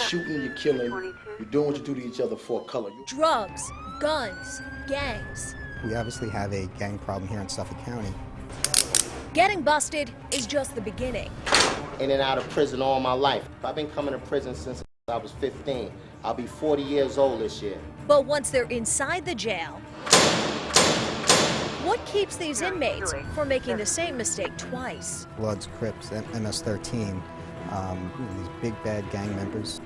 shooting, you're killing, you're doing what you do to each other for a color. Drugs, guns, gangs. We obviously have a gang problem here in Suffolk County. Getting busted is just the beginning. In and out of prison all my life. I've been coming to prison since I was 15. I'll be 40 years old this year. But once they're inside the jail, what keeps these inmates from making the same mistake twice? Bloods, Crips, MS-13, these big bad gang members.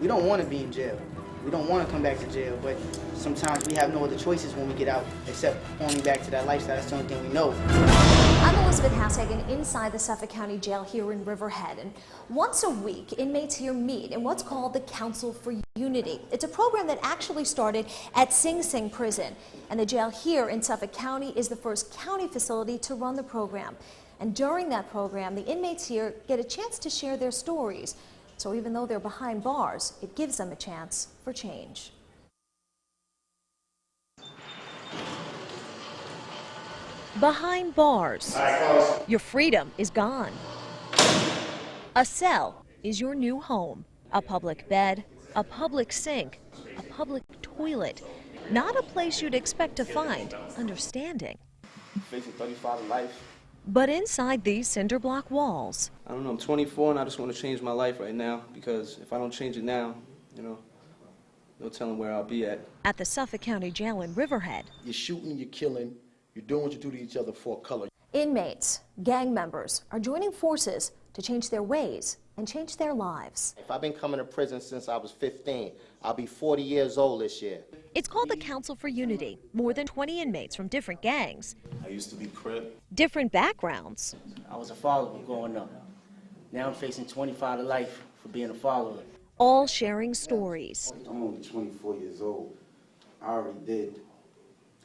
We don't want to be in jail. We don't want to come back to jail, but sometimes we have no other choices when we get out except going back to that lifestyle. That's the only thing we know. I'm Elizabeth Hassagen inside the Suffolk County Jail here in Riverhead, and once a week inmates here meet in what's called the Council for Unity. It's a program that actually started at Sing Sing Prison, and the jail here in Suffolk County is the first county facility to run the program. And during that program, the inmates here get a chance to share their stories. So even though they're behind bars, it gives them a chance for change. Behind bars, your freedom is gone. A cell is your new home. A public bed, a public sink, a public toilet. Not a place you'd expect to find understanding. Facing 35 to life. But inside these cinder block walls, I don't know, I'm 24 and I just want to change my life right now, because if I don't change it now, no telling where I'll be at the Suffolk County Jail in Riverhead, You're shooting, you're killing, you're doing what you do to each other for a color. Inmates, gang members are joining forces to change their ways and change their lives. If I've been coming to prison since I was 15, I'll be 40 years old this year. it's called the Council for Unity. More than 20 inmates from different gangs, I used to be Crip. different backgrounds, I was a follower growing up. Now I'm facing 25 to life for being a follower. all sharing stories. I'm only 24 years old. I already did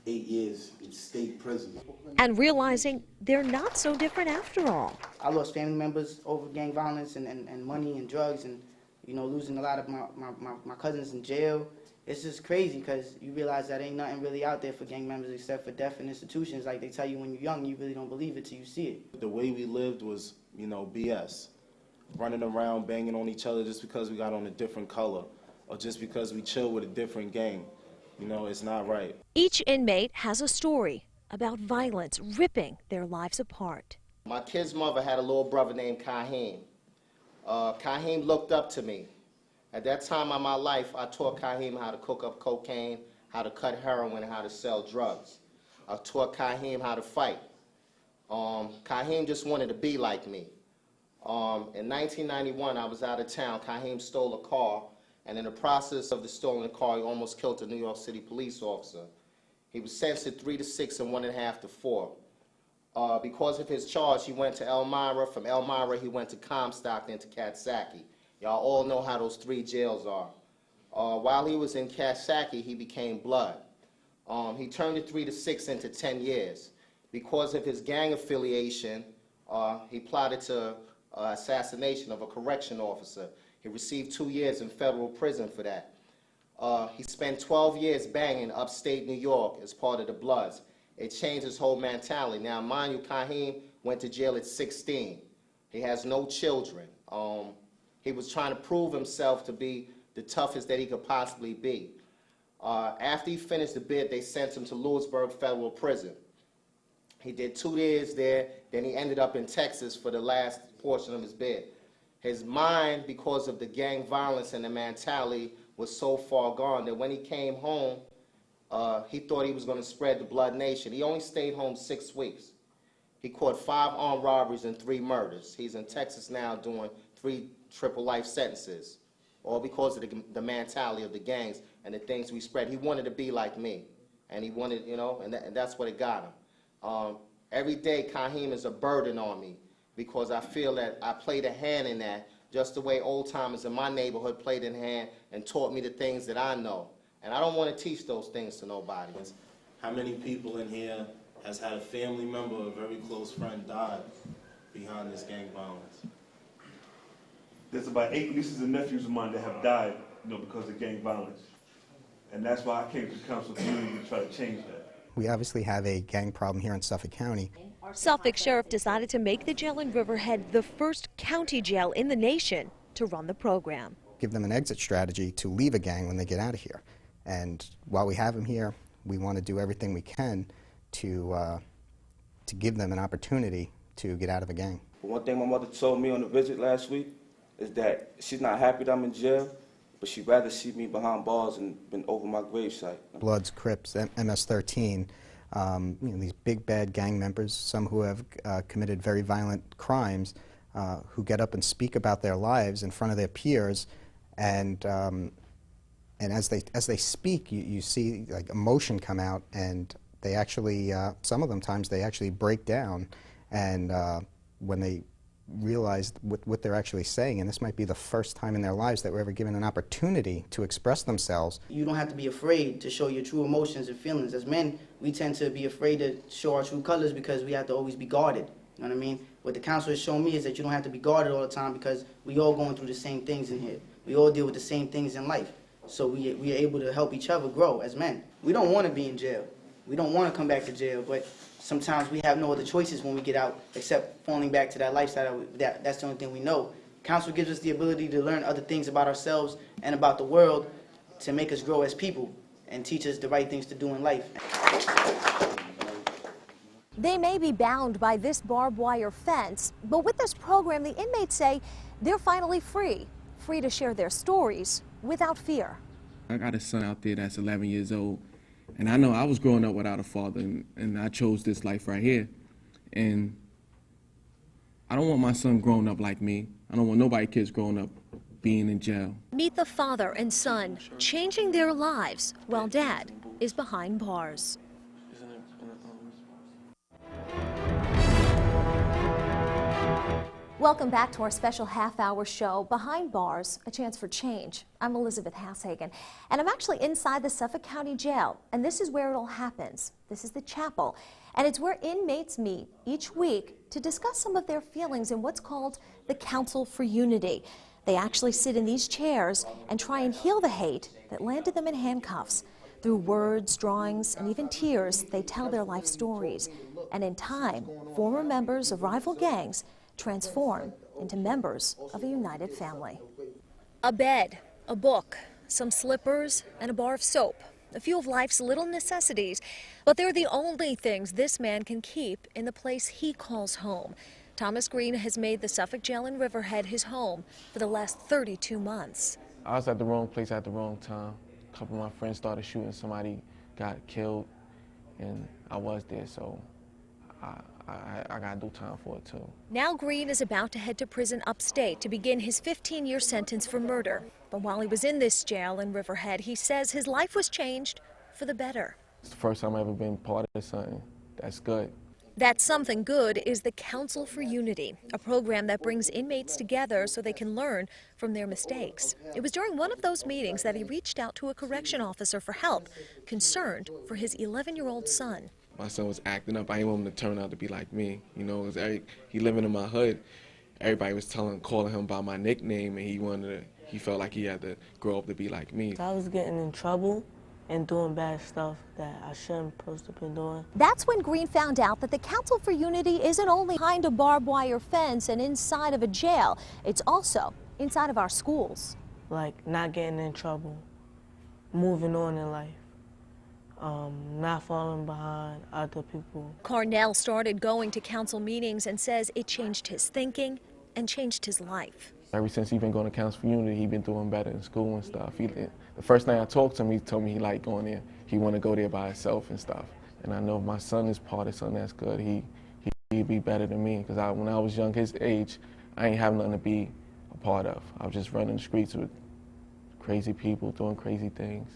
8 years in state prison. And realizing they're not so different after all. I lost family members over gang violence and money and drugs, and losing a lot of my cousins in jail. It's just crazy because you realize that ain't nothing really out there for gang members except for death in institutions. Like they tell you when you're young, you really don't believe it till you see it. The way we lived was, BS. Running around, banging on each other just because we got on a different color or just because we chill with a different gang. It's not right. Each inmate has a story about violence ripping their lives apart. My kid's mother had a little brother named Kaheem. Kaheem looked up to me. At that time of my life, I taught Kaheem how to cook up cocaine, how to cut heroin, and how to sell drugs. I taught Kaheem how to fight. Kaheem just wanted to be like me. In 1991, I was out of town. Kaheem stole a car, and in the process of the stolen car, he almost killed a New York City police officer. He was sentenced to 3 to 6 and 1.5 to 4. Because of his charge, he went to Elmira. From Elmira, he went to Comstock, then to Katsaki. Y'all all know how those 3 jails are. While he was in Katsaki, he became blood. He turned the 3 to 6 into 10 years. Because of his gang affiliation, he plotted to assassination of a correction officer. He received 2 years in federal prison for that. He spent 12 years banging upstate New York as part of the Bloods. It changed his whole mentality. Now, mind you, Kaheem went to jail at 16. He has no children. He was trying to prove himself to be the toughest that he could possibly be. After he finished the bid, they sent him to Lewisburg Federal Prison. He did 2 years there, then he ended up in Texas for the last portion of his bid. His mind, because of the gang violence and the mentality, was so far gone that when he came home, he thought he was going to spread the Blood Nation. He only stayed home 6 weeks. He caught 5 armed robberies and 3 murders. He's in Texas now doing 3 triple life sentences, all because of the mentality of the gangs and the things we spread. He wanted to be like me, and he wanted, and that's what it got him. Every day, Kaheem is a burden on me because I feel that I played a hand in that, just the way old timers in my neighborhood played a hand and taught me the things that I know. And I don't want to teach those things to nobody. How many people in here has had a family member or a very close friend died behind this gang violence? There's about 8 nieces and nephews of mine that have died, because of gang violence. And that's why I came to the Council of Unity to try to change that. We obviously have a gang problem here in Suffolk County. Suffolk Sheriff decided to make the jail in Riverhead the first county jail in the nation to run the program. give them an exit strategy to leave a gang when they get out of here. And while we have them here, we want to do everything we can to give them an opportunity to get out of a gang. But one thing my mother told me on the visit last week is that she's not happy that I'm in jail, but she'd rather see me behind bars and been over my gravesite. Bloods, Crips, MS-13, these big bad gang members, some who have committed very violent crimes, who get up and speak about their lives in front of their peers, and as they speak, you see like emotion come out, and they actually, some of them times they actually break down, and when they realize what they're actually saying, and this might be the first time in their lives that we're ever given an opportunity to express themselves. You don't have to be afraid to show your true emotions and feelings. As men, we tend to be afraid to show our true colors because we have to always be guarded. You know what I mean? What the council has shown me is that you don't have to be guarded all the time because we all going through the same things in here. We all deal with the same things in life. So we are able to help each other grow as men. We don't want to be in jail. We don't want to come back to jail, but sometimes we have no other choices when we get out except falling back to that lifestyle. That's the only thing we know. Council gives us the ability to learn other things about ourselves and about the world to make us grow as people and teach us the right things to do in life. They may be bound by this barbed wire fence, but with this program, the inmates say they're finally free to share their stories without fear. I got a son out there that's 11 years old, and I know I was growing up without a father, and I chose this life right here. And I don't want my son growing up like me. I don't want nobody kids growing up being in jail. Meet the father and son changing their lives while dad is behind bars. Welcome back to our special half-hour show, Behind Bars, A Chance for Change. I'm Elizabeth Hasshagen, and I'm actually inside the Suffolk County Jail, and this is where it all happens. This is the chapel, and it's where inmates meet each week to discuss some of their feelings in what's called the Council for Unity. They actually sit in these chairs and try and heal the hate that landed them in handcuffs. Through words, drawings, and even tears, they tell their life stories. And in time, former members of rival gangs transform into members of a united family. A bed, a book, some slippers, and a bar of soap. A few of life's little necessities, but they're the only things this man can keep in the place he calls home. Thomas Green has made the Suffolk Jail in Riverhead his home for the last 32 months. I was at the wrong place at the wrong time. A couple of my friends started shooting, somebody got killed, and I was there, so I gotta do time for it too. Now Green is about to head to prison upstate to begin his 15-year sentence for murder. But while he was in this jail in Riverhead, he says his life was changed for the better. It's the first time I've ever been part of something that's good. That something good is the Council for Unity, a program that brings inmates together so they can learn from their mistakes. It was during one of those meetings that he reached out to a correction officer for help, concerned for his 11-year-old son. My son was acting up. I didn't want him to turn out to be like me. You know, he living in my hood. Everybody was calling him by my nickname, and he felt like he had to grow up to be like me. I was getting in trouble and doing bad stuff that I shouldn't supposed to be doing. That's when Green found out that the Council for Unity isn't only behind a barbed wire fence and inside of a jail, it's also inside of our schools. Like not getting in trouble, moving on in life. Not falling behind other people. Carnell started going to council meetings and says it changed his thinking and changed his life. Ever since he's been going to Council for Unity, he's been doing better in school and stuff. The first night I talked to him, he told me he liked going there. He want to go there by himself and stuff. And I know if my son is part of something that's good, he'd be better than me. Because when I was young, his age, I ain't have nothing to be a part of. I was just running the streets with crazy people, doing crazy things.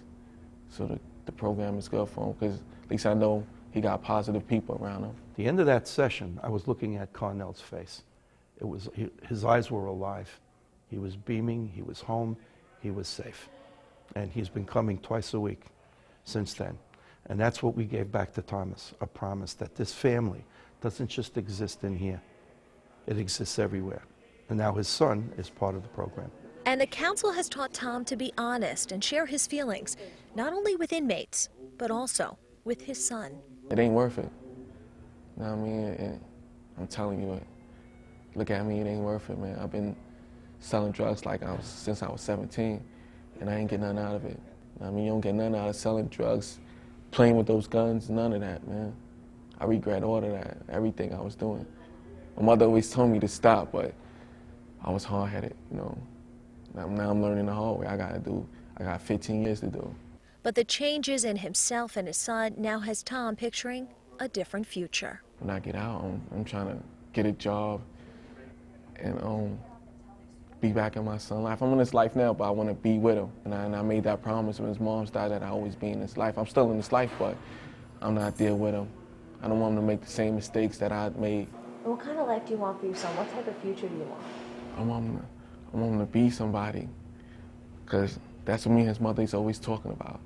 So the program is good for him, because at least I know he got positive people around him. At the end of that session, I was looking at Carnell's face. His eyes were alive. He was beaming, he was home, he was safe. And he's been coming twice a week since then. And that's what we gave back to Thomas, a promise that this family doesn't just exist in here. It exists everywhere. And now his son is part of the program. And the council has taught Tom to be honest and share his feelings, not only with inmates, but also with his son. It ain't worth it. You know what I mean? I'm telling you it. Look at me, it ain't worth it, man. I've been selling drugs since I was 17, and I ain't get nothing out of it. I mean, you don't get nothing out of selling drugs, playing with those guns, none of that, man. I regret all of that, everything I was doing. My mother always told me to stop, but I was hard-headed, you know. Now I'm learning the hard way. I got 15 years to do. But the changes in himself and his son now has Tom picturing a different future. When I get out, I'm trying to get a job and be back in my son's life. I'm in his life now, but I want to be with him. And I made that promise when his mom's died that I always be in his life. I'm still in his life, but I'm not there with him. I don't want him to make the same mistakes that I made. What kind of life do you want for your son? What type of future do you want? I want him to be somebody, because that's what me and his mother is always talking about.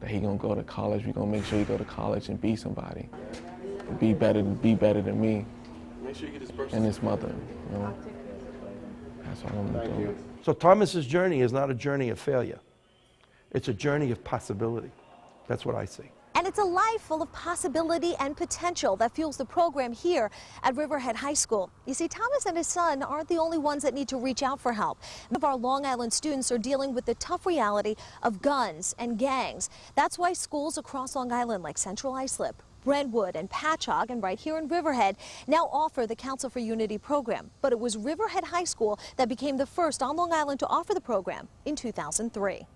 That he gonna go to college, we gonna make sure he go to college and be somebody. Be better than me and his mother, you know. That's what I want to do. So Thomas's journey is not a journey of failure. It's a journey of possibility. That's what I see. And it's a life full of possibility and potential that fuels the program here at Riverhead High School. You see, Thomas and his son aren't the only ones that need to reach out for help. Many of our Long Island students are dealing with the tough reality of guns and gangs. That's why schools across Long Island like Central Islip, Brentwood, and Patchogue, and right here in Riverhead, now offer the Council for Unity program. But it was Riverhead High School that became the first on Long Island to offer the program in 2003.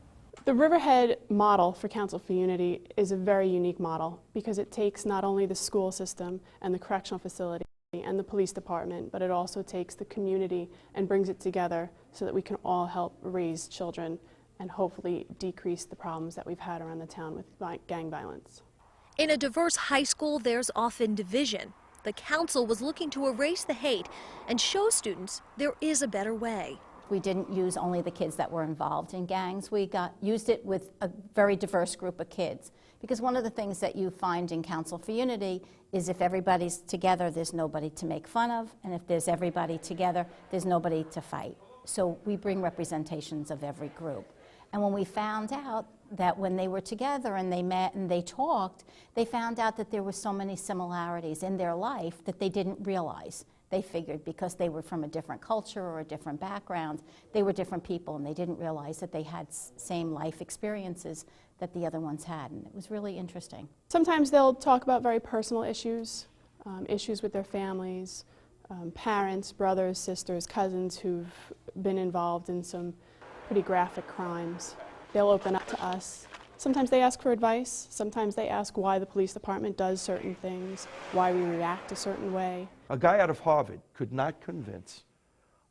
The Riverhead model for Council for Unity is a very unique model because it takes not only the school system and the correctional facility and the police department, but it also takes the community and brings it together so that we can all help raise children and hopefully decrease the problems that we've had around the town with gang violence. In a diverse high school, there's often division. The council was looking to erase the hate and show students there is a better way. We didn't use only the kids that were involved in gangs. We used it with a very diverse group of kids. Because one of the things that you find in Council for Unity is if everybody's together, there's nobody to make fun of. And if there's everybody together, there's nobody to fight. So we bring representations of every group. And when we found out that when they were together and they met and they talked, they found out that there were so many similarities in their life that they didn't realize. They figured because they were from a different culture or a different background, they were different people, and they didn't realize that they had same life experiences that the other ones had, and it was really interesting. Sometimes they'll talk about very personal issues, issues with their families, parents, brothers, sisters, cousins who've been involved in some pretty graphic crimes. They'll open up to us. Sometimes they ask for advice. Sometimes they ask why the police department does certain things, why we react a certain way. A guy out of Harvard could not convince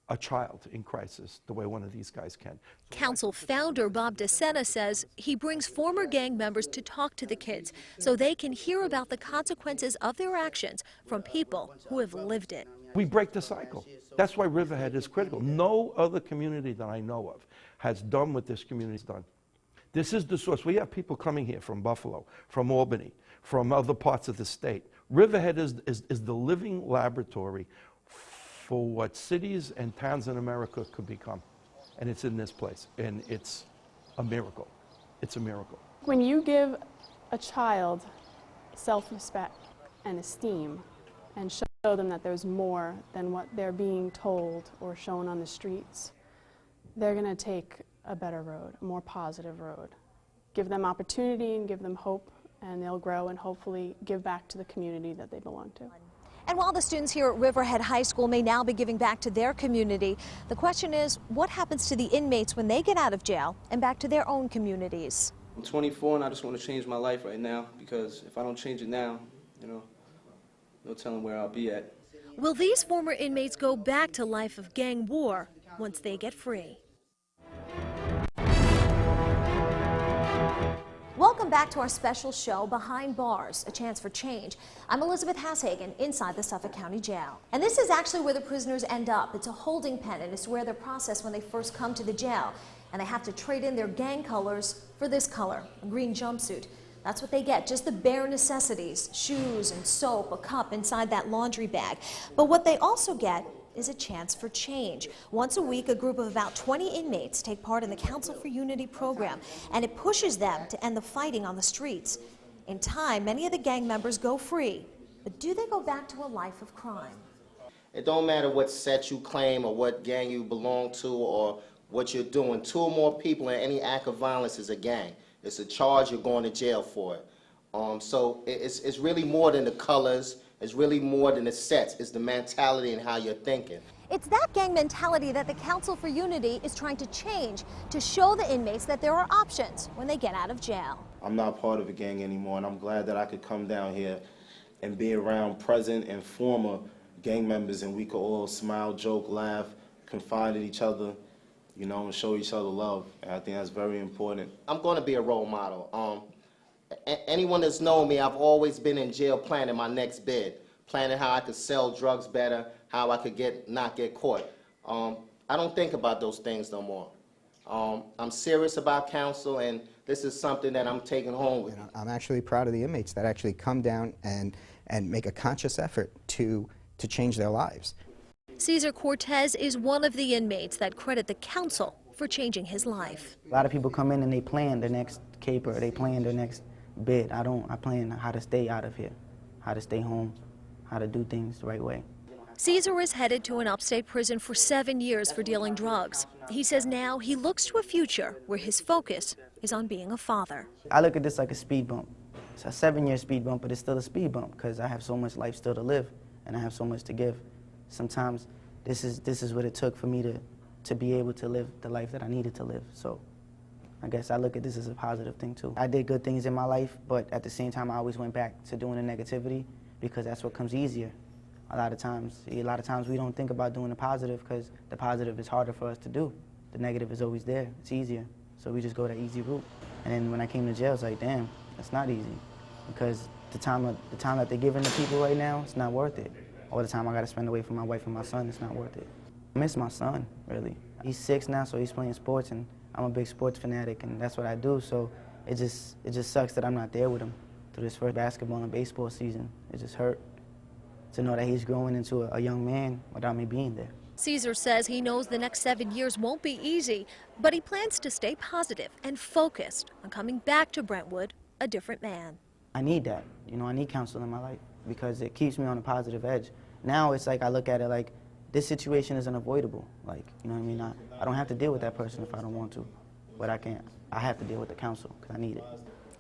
a child in crisis the way one of these guys can. Council founder Bob DeSena says he brings former gang members to talk to the kids so they can hear about the consequences of their actions from people who have lived it. We break the cycle. That's why Riverhead is critical. No other community that I know of has done what this community's done. This is the source. We have people coming here from Buffalo, from Albany, from other parts of the state. Riverhead is the living laboratory for what cities and towns in America could become. And it's in this place. And it's a miracle. It's a miracle. When you give a child self-respect and esteem and show them that there's more than what they're being told or shown on the streets, they're going to take a better road, a more positive road. Give them opportunity and give them hope, and they'll grow and hopefully give back to the community that they belong to. And while the students here at Riverhead High School may now be giving back to their community, the question is, what happens to the inmates when they get out of jail and back to their own communities? I'm 24 and I just want to change my life right now, because if I don't change it now, no telling where I'll be at. Will these former inmates go back to life of gang war once they get free? Welcome back to our special show, Behind Bars, A Chance for Change. I'm Elizabeth Hashagen, inside the Suffolk County Jail. And this is actually where the prisoners end up. It's a holding pen, and it's where they're processed when they first come to the jail. And they have to trade in their gang colors for this color, a green jumpsuit. That's what they get, just the bare necessities, shoes and soap, a cup inside that laundry bag. But what they also get is a chance for change. Once a week, a group of about 20 inmates take part in the Council for Unity program, and it pushes them to end the fighting on the streets. In time, many of the gang members go free, but do they go back to a life of crime? It don't matter what set you claim or what gang you belong to or what you're doing. 2 or more people in any act of violence is a gang. It's a charge, you're going to jail for it. So it's really more than the colors, it's really more than the sets, it's the mentality and how you're thinking. It's that gang mentality that the Council for Unity is trying to change to show the inmates that there are options when they get out of jail. I'm not part of a gang anymore, and I'm glad that I could come down here and be around present and former gang members, and we could all smile, joke, laugh, confide in each other, you know, and show each other love. And I think that's very important. I'm going to be a role model. Anyone that's known me, I've always been in jail planning my next bid, planning how I could sell drugs better, how I could not get caught. I don't think about those things no more. I'm serious about counsel, and this is something that I'm taking home with me. I'm actually proud of the inmates that actually come down and make a conscious effort to change their lives. Cesar Cortez is one of the inmates that credit the council for changing his life. A lot of people come in and they plan their next caper, they plan their next bid. I plan how to stay out of here, how to stay home, how to do things the right way. Cesar is headed to an upstate prison for 7 years for dealing drugs. He says now he looks to a future where his focus is on being a father. I look at this like a speed bump. It's a 7-year speed bump, but it's still a speed bump because I have so much life still to live and I have so much to give. Sometimes this is what it took for me to be able to live the life that I needed to live. So I guess I look at this as a positive thing too. I did good things in my life, but at the same time I always went back to doing the negativity because that's what comes easier. A lot of times we don't think about doing the positive because the positive is harder for us to do. The negative is always there, it's easier. So we just go that easy route. And then when I came to jail, it's like, damn, that's not easy. Because the time that they're giving to people right now, it's not worth it. All the time I gotta spend away from my wife and my son, it's not worth it. I miss my son, really. He's 6 now, so he's playing sports, and I'm a big sports fanatic, and that's what I do. So it just sucks that I'm not there with him through this first basketball and baseball season. It just hurt to know that he's growing into a young man without me being there. Cesar says he knows the next 7 years won't be easy, but he plans to stay positive and focused on coming back to Brentwood a different man. I need that. You know, I need counsel in my life because it keeps me on a positive edge. Now it's like I look at it like this situation is unavoidable. Like, you know what I mean? I don't have to deal with that person if I don't want to, but I have to deal with the counsel because I need it.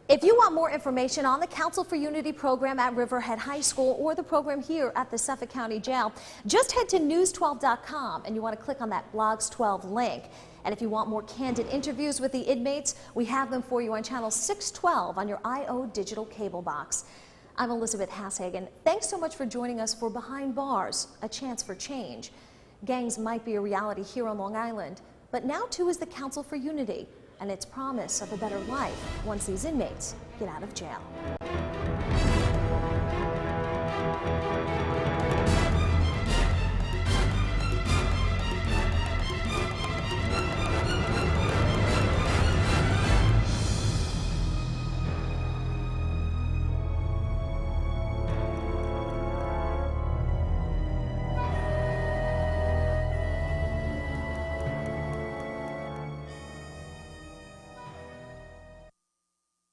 If you want more information on the Council for Unity program at Riverhead High School or the program here at the Suffolk County Jail, just head to news12.com and you want to click on that Blogs 12 link. And if you want more candid interviews with the inmates, we have them for you on channel 612 on your IO digital cable box. I'm Elizabeth Hashagen. Thanks so much for joining us for Behind Bars, a chance for change. Gangs might be a reality here on Long Island, but now too is the Council for Unity and its promise of a better life once these inmates get out of jail.